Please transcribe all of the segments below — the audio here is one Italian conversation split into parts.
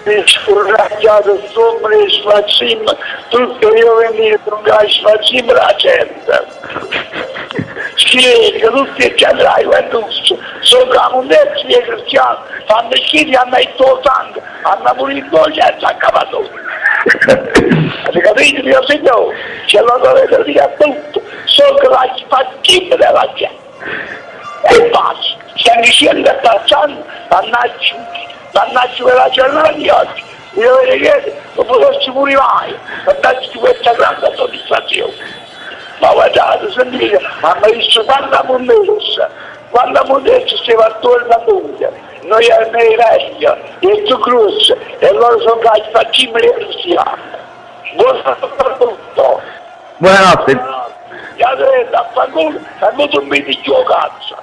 Scoraggiato, sopra, spazim, tutto io venire con un spazim la gente. Spiega, tutti i generali, quando sopra un terzo di cristiani, fanno schifo, hanno il tuo sangue, hanno pulito il certo accavato. Avete capito, mio signore? Ce lo dovete dire a tutto, sopra la spazim della gente. E basta, stiamo dicendo e passando, mannaggia quella giornata di oggi, mi dovete chiedere, non potessi pure mai, mannaggia di questa grande soddisfazione. Ma guardate, sentite, hanno visto quanta mondezza si va attorno a tutti, noi nei regni, e tu cruz, e loro sono casi faccimili e cristiani. Buonanotte a tutto. Buonanotte. Ya detto, a fanculo un video cazzo.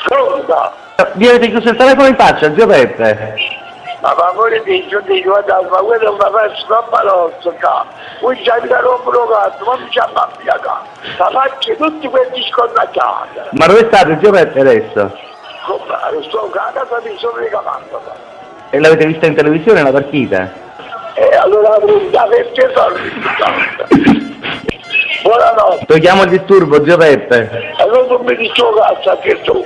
Pronto? Vi avete chiuso il telefono in faccia, zio Peppe? Ma favore di guardate, ma quello è una festa troppo rossa qua. Voi già mi da rompere cazzo, ma mi ci ammazziata. La faccia tutti questi sconnacciati. Ma dove state, zio Peppe, adesso? Comprare, sto a casa di sono ricavando. E l'avete vista in televisione la partita? E allora da perché soldi? Buonanotte. Togliamo il disturbo, zio Peppe. Allora non mi dico cazzo anche tu.